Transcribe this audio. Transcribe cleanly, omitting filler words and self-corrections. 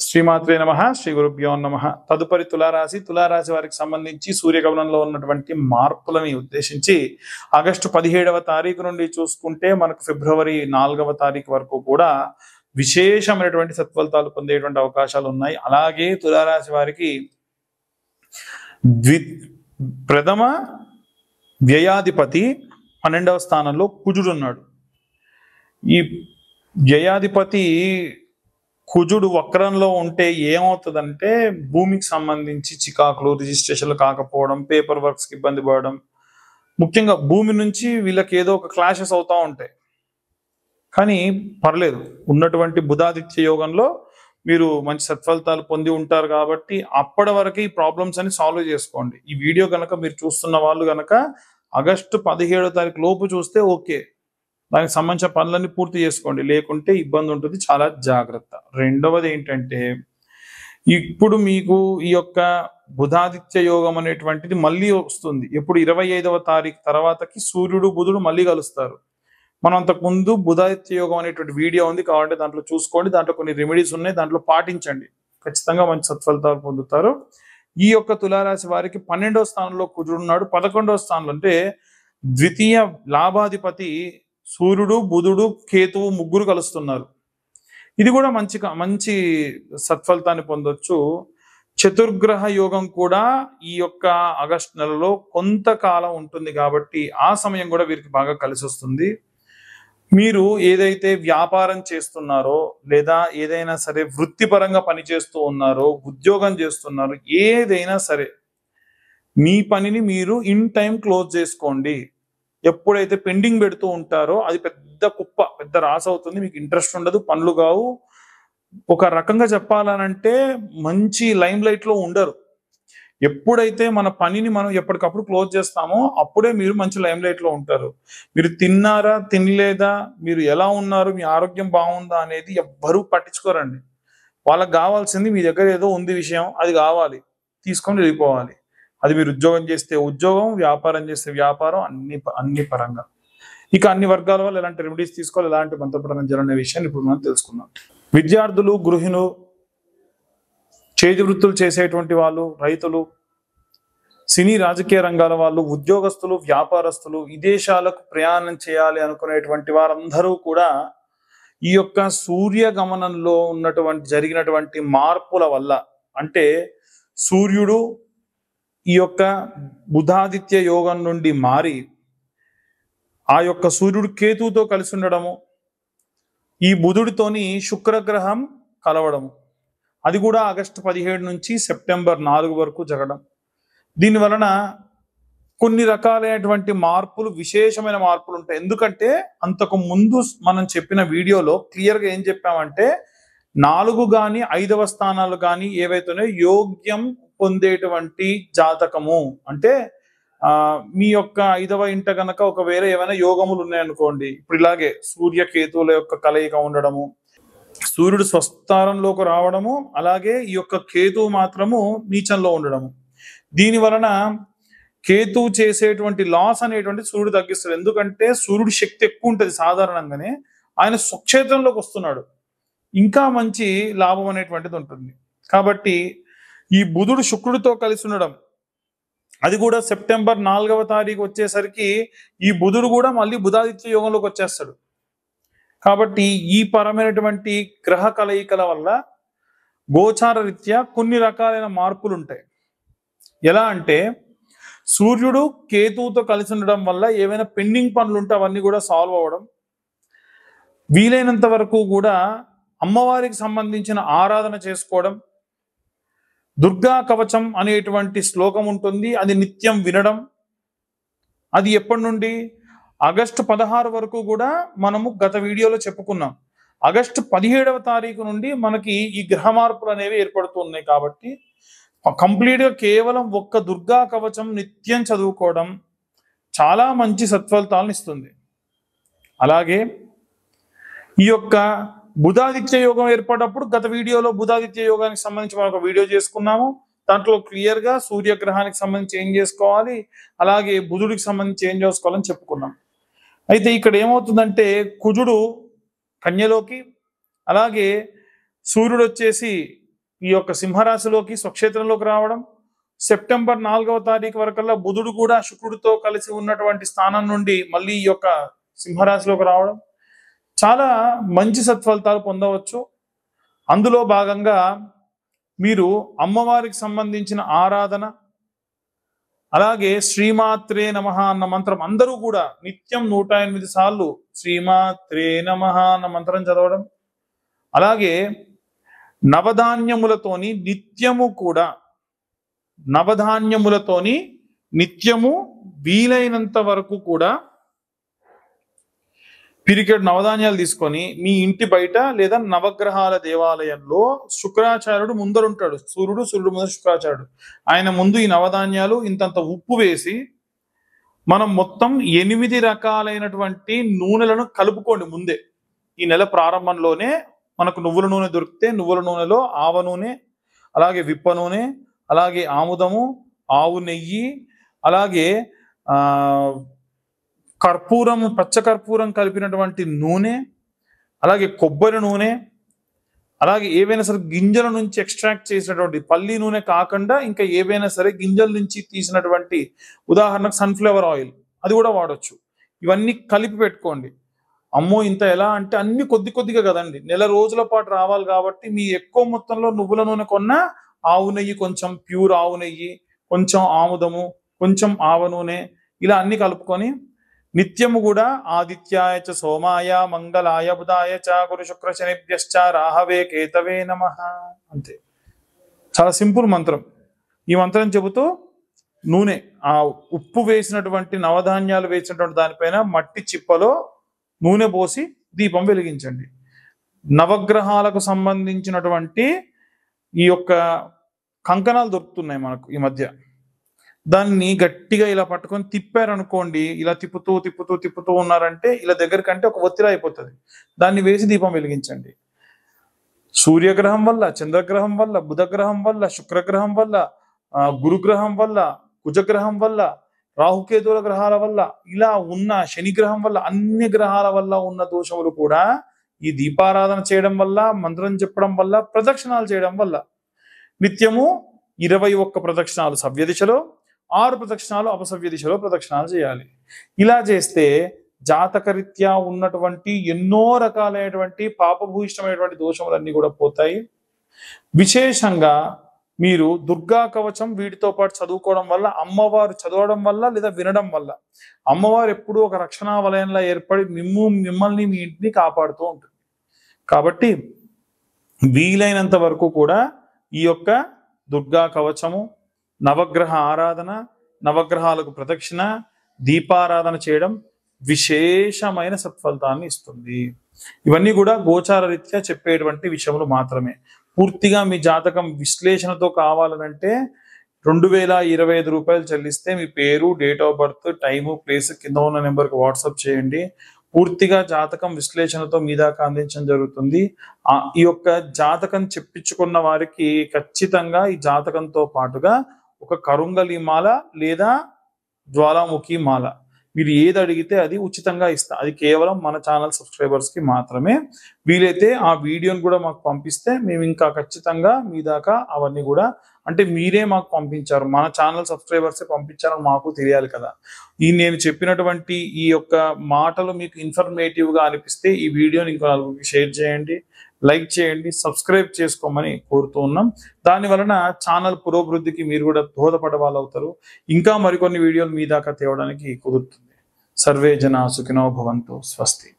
శ్రీమాత్రే నమః శ్రీ గురుభ్యో నమః. తదుపరి తులారాశి వారికి సంబంధించి సూర్యగమనంలో ఉన్నటువంటి మార్పులని ఉద్దేశించి ఆగస్టు 17వ తారీఖు నుండి చూసుకుంటే మనకు ఫిబ్రవరి 4వ తారీఖు వరకు కూడా విశేషమైనటువంటి సత్ఫలితాలు పొందేటువంటి అవకాశాలు ఉన్నాయి. అలాగే తులారాశి వారికి ప్రథమ వ్యయాధిపతి 12వ స్థానంలో కుజుడు ఉన్నాడు. ఈ వ్యయాధిపతి కుజుడు వక్రంలో ఉంటే ఏమవుతుందంటే భూమికి సంబంధించి చికాకులు, రిజిస్ట్రేషన్లు కాకపోవడం, పేపర్ వర్క్స్కి ఇబ్బంది పడడం, ముఖ్యంగా భూమి నుంచి వీళ్ళకి ఏదో ఒక క్లాషెస్ అవుతూ ఉంటాయి. కానీ పర్లేదు, ఉన్నటువంటి బుధాదిత్య యోగంలో మీరు మంచి సత్ఫలితాలు పొంది ఉంటారు కాబట్టి అప్పటి వరకు ఈ ప్రాబ్లమ్స్ అని సాల్వ్ చేసుకోండి. ఈ వీడియో కనుక మీరు చూస్తున్న వాళ్ళు కనుక ఆగస్టు 17వ తారీఖు లోపు చూస్తే ఓకే, దానికి సంబంధించిన పనులన్నీ పూర్తి చేసుకోండి, లేకుంటే ఇబ్బంది ఉంటుంది, చాలా జాగ్రత్త. రెండవది ఏంటంటే ఇప్పుడు మీకు ఈ యొక్క బుధాదిత్య యోగం అనేటువంటిది మళ్ళీ వస్తుంది. ఎప్పుడు 25వ తారీఖు తర్వాతకి సూర్యుడు బుధుడు మళ్ళీ కలుస్తారు. మనం అంతకుముందు బుధాదిత్య యోగం అనేటువంటి వీడియో ఉంది, కాబట్టి దాంట్లో చూసుకోండి. దాంట్లో కొన్ని రెమెడీస్ ఉన్నాయి, దాంట్లో పాటించండి, ఖచ్చితంగా మంచి సత్ఫలితాలు పొందుతారు. ఈ యొక్క తులారాశి వారికి 12వ స్థానంలో కుజుడు ఉన్నాడు. 11వ స్థానంలో అంటే ద్వితీయ లాభాధిపతి సూర్యుడు, బుధుడు, కేతువు ముగ్గురు కలుస్తున్నారు. ఇది కూడా మంచి సత్ఫలితాన్ని పొందొచ్చు. చతుర్గ్రహ యోగం కూడా ఈ యొక్క ఆగస్టు నెలలో కొంతకాలం ఉంటుంది కాబట్టి ఆ సమయం కూడా వీరికి బాగా కలిసి వస్తుంది. మీరు ఏదైతే వ్యాపారం చేస్తున్నారో లేదా ఏదైనా సరే వృత్తిపరంగా పనిచేస్తూ ఉన్నారో, ఉద్యోగం చేస్తున్నారో, ఏదైనా సరే మీ పనిని మీరు ఇన్ టైం క్లోజ్ చేసుకోండి. ఎప్పుడైతే పెండింగ్ పెడుతూ ఉంటారో అది పెద్ద కుప్ప, పెద్ద రాసి అవుతుంది, మీకు ఇంట్రెస్ట్ ఉండదు, పనులు కావు. ఒక రకంగా చెప్పాలనంటే మంచి లైమ్ లైట్ లో ఉండరు. ఎప్పుడైతే మన పనిని మనం ఎప్పటికప్పుడు క్లోజ్ చేస్తామో అప్పుడే మీరు మంచి లైమ్ లైట్ లో ఉంటారు. మీరు తిన్నారా, తినలేదా, మీరు ఎలా ఉన్నారు, మీ ఆరోగ్యం బాగుందా అనేది ఎవ్వరూ పట్టించుకోరండి. వాళ్ళకి కావాల్సింది మీ దగ్గర ఏదో ఉంది విషయం, అది కావాలి, తీసుకొని వెళ్ళిపోవాలి. అది మీరు ఉద్యోగం చేస్తే ఉద్యోగం, వ్యాపారం చేస్తే వ్యాపారం, అన్ని పరంగా. ఇక అన్ని వర్గాల వల్ల ఎలాంటి రెమెడీస్ తీసుకోవాలి, ఎలాంటి మంత్రపఠనం జరగనే విషయాన్ని ఇప్పుడు మనం తెలుసుకుందాం. విద్యార్థులు, గృహిణులు, చేతి వృత్తులు చేసేటువంటి వాళ్ళు, రైతులు, సినీ రాజకీయ రంగాల వాళ్ళు, ఉద్యోగస్తులు, వ్యాపారస్తులు, విదేశాలకు ప్రయాణం చేయాలి అనుకునేటువంటి వారందరూ కూడా ఈ యొక్క సూర్యగమనంలో జరిగినటువంటి మార్పుల వల్ల, అంటే సూర్యుడు ఈ యొక్క బుధాదిత్య యోగం నుండి మారి ఆ యొక్క సూర్యుడు కేతువుతో కలిసి ఉండడము, ఈ బుధుడితోని శుక్రగ్రహం కలవడము, అది కూడా ఆగస్టు 17 నుంచి సెప్టెంబర్ 4 వరకు జరగడం. దీని వలన కొన్ని రకాలైనటువంటి మార్పులు, విశేషమైన మార్పులు ఉంటాయి. ఎందుకంటే అంతకు ముందు మనం చెప్పిన వీడియోలో క్లియర్గా ఏం చెప్పామంటే 4 కానీ 5వ స్థానాలు కానీ ఏవైతేనే యోగ్యం పొందేటువంటి జాతకము, అంటే మీ యొక్క 5వ ఇంట గనక ఒకవేళ ఏమైనా యోగములు ఉన్నాయనుకోండి, ఇప్పుడు ఇలాగే సూర్యకేతువుల యొక్క కలయిక ఉండడము, సూర్యుడు స్వస్థానంలోకి రావడము, అలాగే ఈ యొక్క కేతువు మాత్రము నీచంలో ఉండడము. దీని వలన కేతువు చేసేటువంటి లాస్ అనేటువంటి సూర్యుడు తగ్గిస్తాడు. ఎందుకంటే సూర్యుడి శక్తి ఎక్కువ ఉంటుంది సాధారణంగానే, ఆయన స్వక్షేత్రంలోకి వస్తున్నాడు, ఇంకా మంచి లాభం అనేటువంటిది ఉంటుంది. కాబట్టి ఈ బుధుడు శుక్రుడితో కలిసి ఉండడం, అది కూడా సెప్టెంబర్ 4వ తారీఖు వచ్చేసరికి ఈ బుధుడు కూడా మళ్ళీ బుధాదిత్య యోగంలోకి వచ్చేస్తాడు. కాబట్టి ఈ పరమైనటువంటి గ్రహ కలయికల వల్ల గోచార రీత్యా కొన్ని రకాలైన మార్పులు ఉంటాయి. ఎలా అంటే సూర్యుడు కేతువుతో కలిసి ఉండడం వల్ల ఏవైనా పెండింగ్ పనులు ఉంటే అవన్నీ కూడా సాల్వ్ అవ్వడం, వీలైనంత వరకు కూడా అమ్మవారికి సంబంధించిన ఆరాధన చేసుకోవడం, దుర్గా కవచం అనేటువంటి శ్లోకం ఉంటుంది, అది నిత్యం వినడం. అది ఎప్పటి నుండి? ఆగస్టు 16 వరకు కూడా మనము గత వీడియోలో చెప్పుకున్నాం. ఆగస్టు 17వ తారీఖు నుండి మనకి ఈ గ్రహ మార్పులు అనేవి ఏర్పడుతున్నాయి. కాబట్టి కంప్లీట్గా కేవలం ఒక్క దుర్గా కవచం నిత్యం చదువుకోవడం చాలా మంచి సత్ఫలితాలను ఇస్తుంది. అలాగే ఈ యొక్క బుధాదిత్య యోగం ఏర్పడినప్పుడు గత వీడియోలో బుధాదిత్య యోగానికి సంబంధించి మనం ఒక వీడియో చేసుకున్నాము. దాంట్లో క్లియర్గా సూర్యగ్రహానికి సంబంధించి ఏం చేసుకోవాలి, అలాగే బుధుడికి సంబంధించి ఏం చేసుకోవాలని చెప్పుకున్నాం. అయితే ఇక్కడ ఏమవుతుందంటే కుజుడు కన్యలోకి, అలాగే సూర్యుడు వచ్చేసి ఈ యొక్క సింహరాశిలోకి స్వక్షేత్రంలోకి రావడం, సెప్టెంబర్ 4వ తారీఖు వరకల్లా బుధుడు కూడా శుక్రుడితో కలిసి ఉన్నటువంటి స్థానం నుండి మళ్ళీ ఈ యొక్క సింహరాశిలోకి రావడం, చాలా మంచి సత్ఫలితాలు పొందవచ్చు. అందులో భాగంగా మీరు అమ్మవారికి సంబంధించిన ఆరాధన, అలాగే శ్రీమాత్రే నమః అన్న మంత్రం అందరూ కూడా నిత్యం 108 సార్లు శ్రీమాత్రే నమః అన్న మంత్రం చదవడం, అలాగే నవధాన్యములతోని నిత్యము వీలైనంత వరకు కూడా పిరికెడ్ నవధాన్యాలు తీసుకొని మీ ఇంటి బయట లేదా నవగ్రహాల దేవాలయంలో శుక్రాచార్యుడు ముందరుంటాడు. సూర్యుడు ముందర శుక్రాచార్యుడు, ఆయన ముందు ఈ నవధాన్యాలు ఇంతంత ఉప్పు వేసి మనం మొత్తం 8 రకాలైనటువంటి నూనెలను కలుపుకోండి. ముందే ఈ నెల ప్రారంభంలోనే మనకు నువ్వుల నూనె దొరికితే నువ్వుల నూనెలో ఆవ నూనె, అలాగే విప్ప నూనె, అలాగే ఆముదము, ఆవు నెయ్యి, అలాగే కర్పూరం, పచ్చ కర్పూరం కలిపినటువంటి నూనె, అలాగే కొబ్బరి నూనె, అలాగే ఏవైనా సరే గింజల నుంచి ఎక్స్ట్రాక్ట్ చేసినటువంటి పల్లి నూనె కాకుండా ఇంకా ఏవైనా సరే గింజల నుంచి తీసినటువంటి, ఉదాహరణకు సన్ఫ్లవర్ ఆయిల్, అది కూడా వాడచ్చు. ఇవన్నీ కలిపి పెట్టుకోండి. అమ్మో ఇంత ఎలా అంటే అన్ని కొద్దిగా కదండి, నెల రోజుల పాటు రావాలి కాబట్టి మీ ఎక్కువ మొత్తంలో నువ్వుల నూనె కొన్న ఆవు నెయ్యి, కొంచెం ప్యూర్ ఆవు నెయ్యి, కొంచెం ఆముదము, కొంచెం ఆవ నూనె, ఇలా అన్ని కలుపుకొని నిత్యము కూడా ఆదిత్యాయ చ సోమాయ మంగళాయ బుధాయ చ గురు శుక్ర శనిభ్యశ్చ రాహవే కేతవే నమః. అంతే, చాలా సింపుల్ మంత్రం. ఈ మంత్రం చెబుతూ నూనె, ఆ ఉప్పు వేసినటువంటి నవధాన్యాలు వేసినటువంటి దానిపైన మట్టి చిప్పలో నూనె పోసి దీపం వెలిగించండి. నవగ్రహాలకు సంబంధించినటువంటి ఈ యొక్క కంకణాలు దొరుకుతున్నాయి మనకు ఈ మధ్య, దాన్ని గట్టిగా ఇలా పట్టుకొని తిప్పారనుకోండి, ఇలా తిప్పుతూ ఉన్నారంటే ఇలా దగ్గరకంటే ఒక ఒత్తిడి అయిపోతుంది. దాన్ని వేసి దీపం వెలిగించండి. సూర్యగ్రహం వల్ల, చంద్రగ్రహం వల్ల, బుధగ్రహం వల్ల, శుక్రగ్రహం వల్ల, గురుగ్రహం వల్ల, కుజగ్రహం వల్ల, రాహుకేతుల గ్రహాల వల్ల, ఇలా ఉన్న శనిగ్రహం వల్ల, అన్ని గ్రహాల వల్ల ఉన్న దోషములు కూడా ఈ దీపారాధన చేయడం వల్ల, మంత్రం చెప్పడం వల్ల, ప్రదక్షిణాలు చేయడం వల్ల, నిత్యము 21 ప్రదక్షిణాలు సవ్య దిశలో, 6 ప్రదక్షిణాలు అపసవ్య దిశలో ప్రదక్షిణాలు చేయాలి. ఇలా చేస్తే జాతకరీత్యా ఉన్నటువంటి ఎన్నో రకాలైనటువంటి పాపభూయిష్టమైనటువంటి దోషములన్నీ కూడా పోతాయి. విశేషంగా మీరు దుర్గా కవచం వీటితో పాటు చదువుకోవడం వల్ల, అమ్మవారు చదవడం వల్ల లేదా వినడం వల్ల, అమ్మవారు ఎప్పుడూ ఒక రక్షణా వలయంలో ఏర్పడి మిమ్మల్ని మీ ఇంటిని కాపాడుతూ ఉంటుంది. కాబట్టి వీలైనంత వరకు కూడా ఈ యొక్క దుర్గా కవచము, నవగ్రహ ఆరాధన, నవగ్రహాలకు ప్రదక్షిణ, దీపారాధన చేయడం విశేషమైన సత్ఫలితాన్ని ఇస్తుంది. ఇవన్నీ కూడా గోచార రీత్యా చెప్పేటువంటి విషయములు మాత్రమే. పూర్తిగా మీ జాతకం విశ్లేషణతో కావాలనంటే 2025 రూపాయలు చెల్లిస్తే మీ పేరు, date of birth, time, place కింద ఉన్న నెంబర్కి వాట్సాప్ చేయండి. పూర్తిగా జాతకం విశ్లేషణతో మీ దాకా అందించడం జరుగుతుంది. ఈ యొక్క జాతకం చెప్పించుకున్న వారికి ఖచ్చితంగా ఈ జాతకంతో పాటుగా ఒక కరుంగలి మాల లేదా జ్వాలాముఖి మాల, మీరు ఏది అడిగితే అది ఉచితంగా ఇస్తా. అది కేవలం మన ఛానల్ సబ్స్క్రైబర్స్ కి మాత్రమే. వీలైతే ఆ వీడియోని కూడా మాకు పంపిస్తే మేము ఇంకా ఖచ్చితంగా మీ దాకా అవన్నీ కూడా, అంటే మీరే మాకు పంపించారు, మన ఛానల్ సబ్స్క్రైబర్సే పంపించారని మాకు తెలియాలి కదా. నేను చెప్పినటువంటి ఈ యొక్క మాటలు మీకు ఇన్ఫర్మేటివ్ గా అనిపిస్తే ఈ వీడియోని ఇంకో నలుగురికి షేర్ చేయండి, లైక్ చేయండి, సబ్స్క్రైబ్ చేసుకోమని కోరుతూ ఉన్నాం. దాని వలన ఛానల్ పురోభివృద్ధికి మీరు కూడా దోహదపడే వాళ్ళు అవుతారు. ఇంకా మరికొన్ని వీడియోలు మీ దాకా తేవడానికి కుదురుతుంది. సర్వే జనా సుఖినో భవంతు. స్వస్తి.